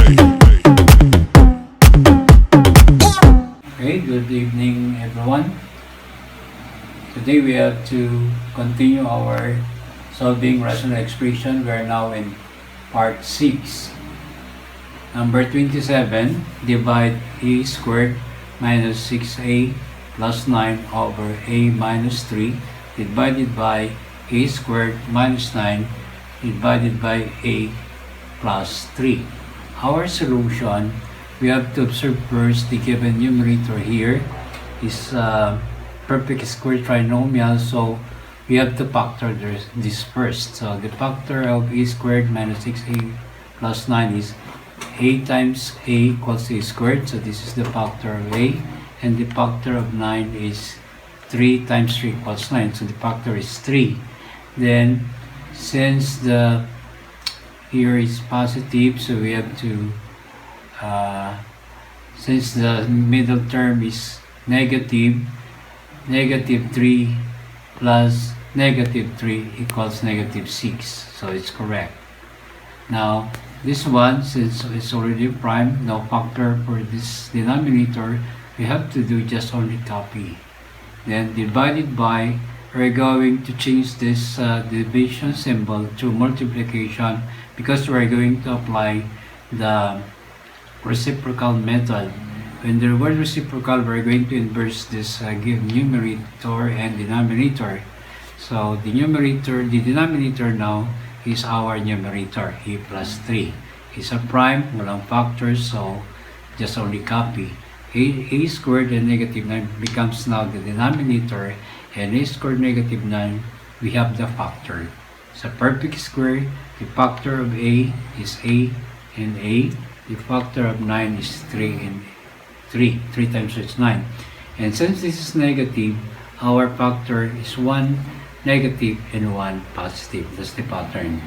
Okay, good evening everyone. Today we have to continue our solving rational expression. We are now in part 6. Number 27, divide a squared minus 6a plus 9 over a minus 3 divided by a squared minus 9 divided by a plus 3. Our solution, we have to observe first the given numerator here is perfect square trinomial, so we have to factor this first. So the factor of a squared minus 6a plus 9 is a times a equals a squared, so this is the factor of a, and the factor of 9 is 3 times 3 equals 9, so the factor is 3. Then since the here is positive, so we have to since the middle term is negative, negative 3 plus negative 3 equals negative 6, so it's correct. Now this one, since it's already prime, no factor for this denominator, we have to do just only copy, then divided by, we're going to change this division symbol to multiplication because we're going to apply the reciprocal method. When the word reciprocal, we're going to inverse this give numerator and denominator. So the denominator now is our numerator, a plus 3. It's a prime, walang factors, so just only copy. A squared and negative 9 becomes now the denominator, and a squared negative 9, we have the factor. It's a perfect square. The factor of a is a and a. The factor of 9 is 3 and 3. 3 times 3 is 9. And since this is negative, our factor is 1 negative and 1 positive. That's the pattern.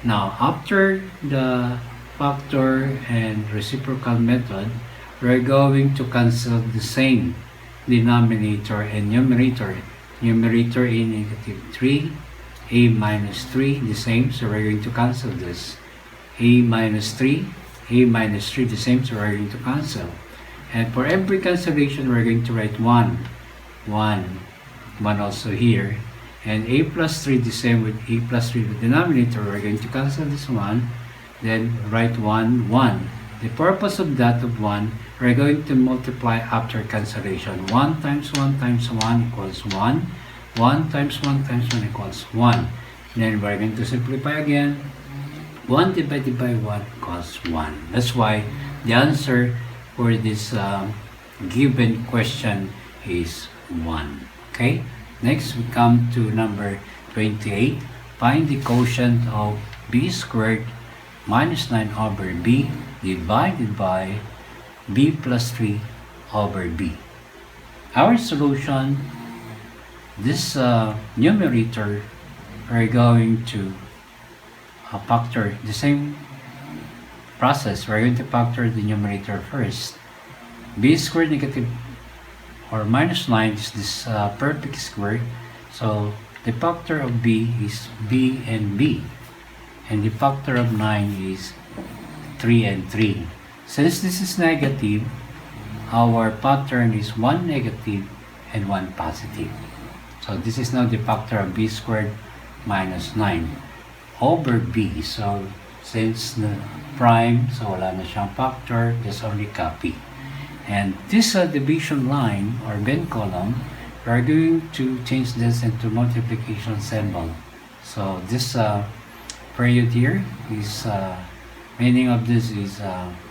Now, after the factor and reciprocal method, we're going to cancel the same denominator and numerator. Numerator a negative 3, a minus 3, the same, so we're going to cancel this. A minus 3, a minus 3, the same, so we're going to cancel. And for every cancellation, we're going to write 1 also here. And a plus 3, the same with a plus 3 with denominator, we're going to cancel this 1, then write 1. The purpose of that of 1, we're going to multiply after cancellation. 1 times 1 times 1 equals 1. 1 times 1 times 1 equals 1. Then we're going to simplify again. 1 divided by 1 equals 1. That's why the answer for this given question is 1. Okay? Next, we come to number 28. Find the quotient of b squared minus 9 over b divided by b plus 3 over b. Our solution, this numerator, we're going to factor the same process. We're going to factor the numerator first. B squared negative or minus 9 is this perfect square, so the factor of b is b and b, and the factor of 9 is 3 and 3. Since this is negative, our pattern is 1 negative and 1 positive. So this is now the factor of b squared minus 9 over b. So since the prime, so wala na siyang factor, just only copy. And this division line or Venn column, we are going to change this into multiplication symbol. So this period here is meaning of this is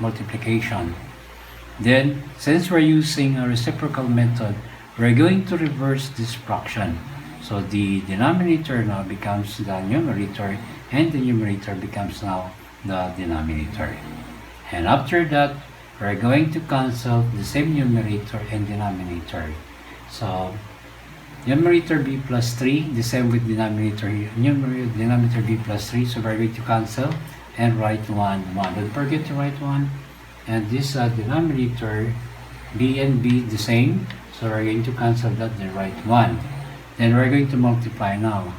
multiplication. Then since we're using a reciprocal method, we're going to reverse this fraction. So the denominator now becomes the numerator, and the numerator becomes now the denominator. And after that, we're going to cancel the same numerator and denominator. So numerator b plus 3, the same with denominator here. Denominator b plus 3, so we're going to cancel and write 1. Don't forget to write 1. And this denominator b and b the same, so we're going to cancel that and write 1. Then we're going to multiply now.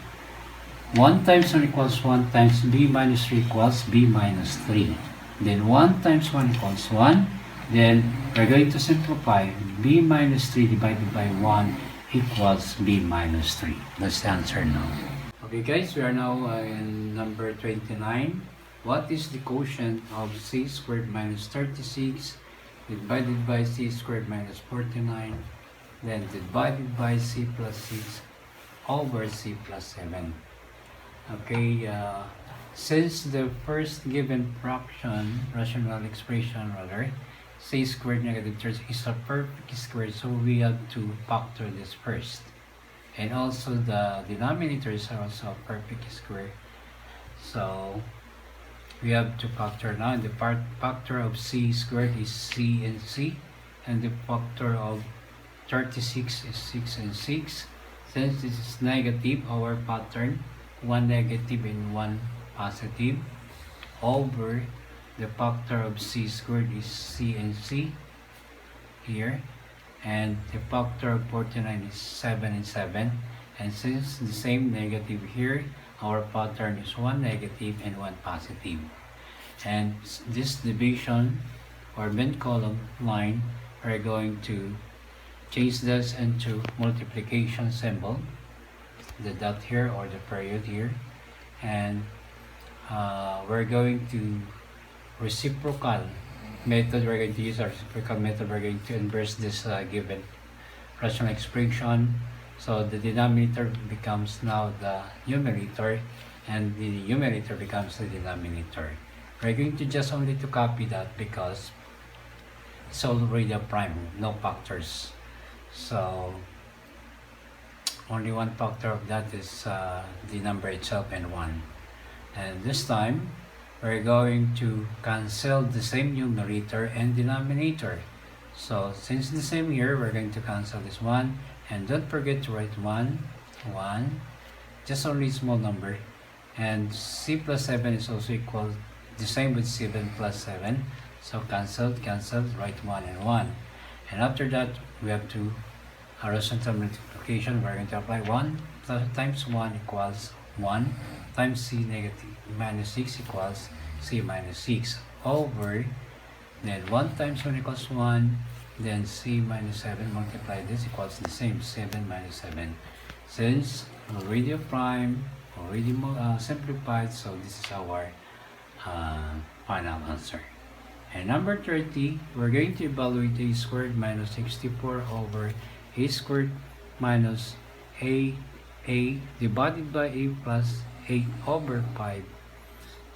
1 times 1 equals 1 times b minus 3 equals b minus 3. Then 1 times 1 equals 1. Then we're going to simplify. B minus 3 divided by 1 equals B minus 3. That's the answer now. Okay guys, we are now in number 29. What is the quotient of c squared minus 36 divided by c squared minus 49, then divided by c plus 6 over c plus 7? Okay, since the first given fraction, rational expression rather, c squared negative 30 is a perfect square, so we have to factor this first. And also the denominators are also a perfect square, so we have to factor now. The factor of c squared is c and c, and the factor of 36 is 6 and 6. Since this is negative, our pattern 1 negative and 1 positive over the factor of c squared is c and c here, and the factor of 49 is 7 and 7. And since the same negative here, our pattern is 1 negative and 1 positive. And this division or bent column line, we're going to change this into multiplication symbol, the dot here or the period here, and we're going to reciprocal method. We're going to use our reciprocal method. We're going to inverse this given rational expression. So the denominator becomes now the numerator, and the numerator becomes the denominator. We're going to just only to copy that because it's already a prime, no factors. So only one factor of that is the number itself and 1. And this time we're going to cancel the same numerator and denominator. So since the same here, we're going to cancel this 1, and don't forget to write 1, just only small number. And c plus 7 is also equal, the same with 7 plus 7. So cancelled, write 1 and 1. And after that, we have to horizontal multiplication. We're going to apply 1 times 1 equals 1 times c negative minus 6 equals c minus 6 over, then 1 times 1 equals 1, then c minus 7 multiply this equals the same, 7 minus 7. Since already a prime, already simplified, so this is our final answer. And number 30, we're going to evaluate a squared minus 64 over a squared minus a divided by a plus 8 over 5.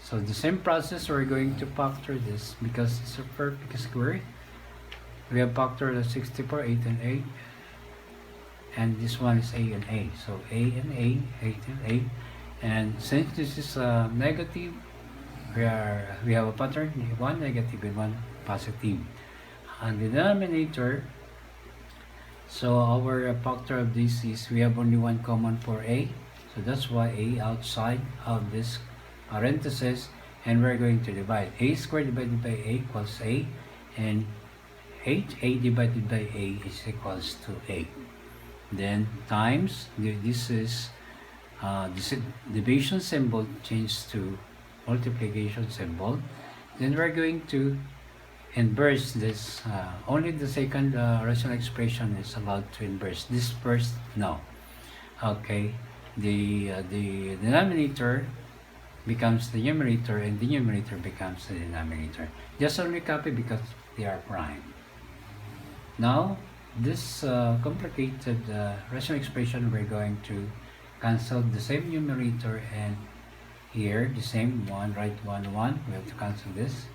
So the same process, we're going to factor this because it's a perfect square. We have factored the 64, 8 and 8, and this one is a and a. So a and a, 8 and 8. And since this is negative, we have a pattern, 1 negative and 1 positive. And the denominator, so our factor of this is, we have only one common for a, so that's why a outside of this parenthesis, and we're going to divide. A squared divided by a equals a, and 8a divided by a is equals to a. Then times, this is this division symbol changed to multiplication symbol. Then we're going to inverse this. Only the second rational expression is allowed to inverse. This first, no. Okay, the denominator becomes the numerator, and the numerator becomes the denominator. Just only copy because they are prime. Now, this complicated rational expression, we're going to cancel the same numerator, and here the same 1, write 1, 1, we have to cancel this.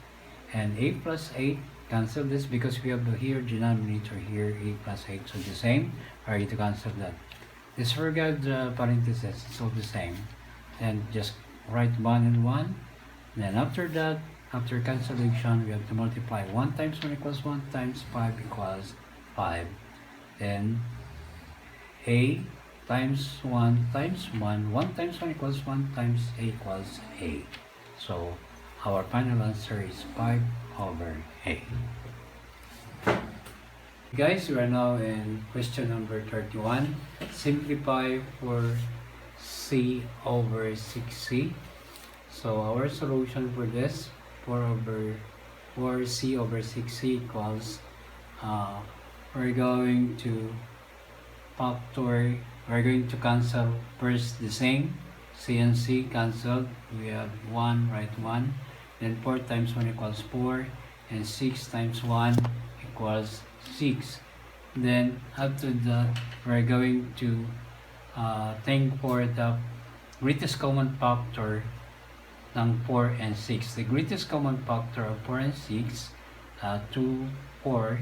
And a plus 8, cancel this because we have here denominator here, a plus 8, so the same, we're going to cancel that. Disregard the parentheses, it's all the same. And just write 1 and 1. Then after that, after cancellation, we have to multiply 1 times 1 equals 1 times 5 equals 5. Then a times 1 times 1, 1 times 1 equals 1 times a equals a. So our final answer is 5 over a. Guys, we are now in question number 31. Simplify for c over 6c. So our solution for this, 4 over 4c over 6c equals, we're going to factor, we're going to cancel first the same, c and c cancelled, we have 1, write 1, then 4 times 1 equals 4, and 6 times 1 equals 6. Then after that, we're going to think for the greatest common factor ng 4 and 6. The greatest common factor of 4 and 6, 2, 4,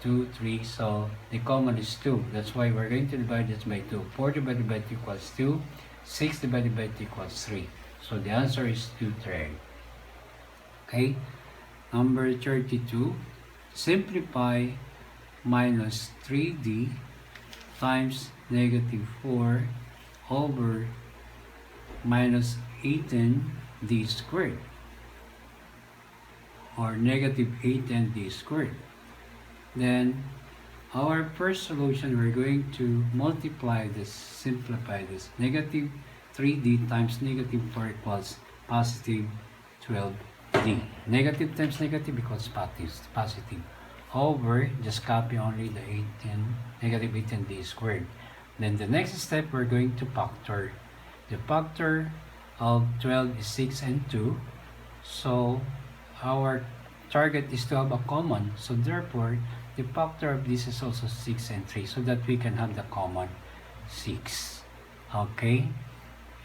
2, 3, so the common is 2. That's why we're going to divide this by 2. 4 divided by 2 equals 2. 6 divided by 2 equals 3. So the answer is 2/3. Okay, number 32. Simplify minus 3d times negative 4 over minus 18d squared, or negative 18d squared. Then our first solution, we're going to multiply this, simplify this. Negative 3d times negative 4 equals positive 12d. Negative times negative equals positive. Over, just copy only the 18, negative 18d squared. Then the next step, we're going to factor. The factor of 12 is 6 and 2. So our target is to have a common. So therefore, the factor of this is also 6 and 3, so that we can have the common 6. Okay?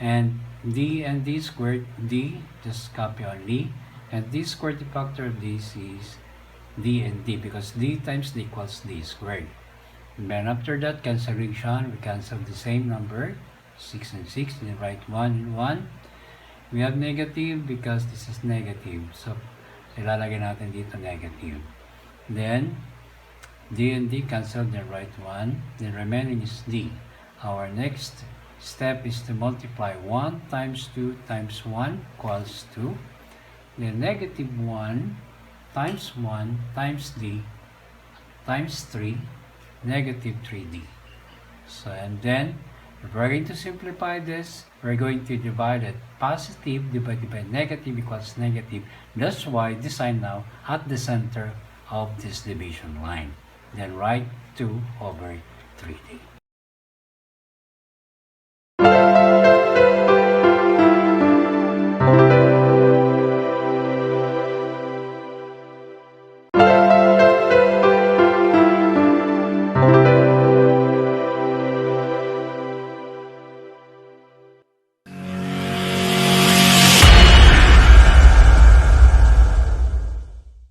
And d and d squared, d, just copy only. And d squared, the factor of this is d and d, because d times d equals d squared. And then after that, cancellation, we cancel the same number, 6 and 6, then write 1 and 1. We have negative because this is negative. So, ilalagay natin dito negative. Then, d and d cancel, then write 1. Then remaining is d. Our next step is to multiply 1 times 2 times 1 equals 2. Then negative 1 times 1 times d times 3, negative 3d. So, and then, if we're going to simplify this, we're going to divide it. Positive divided by negative equals negative. That's why this sign now at the center of this division line. Then write 2 over 3d.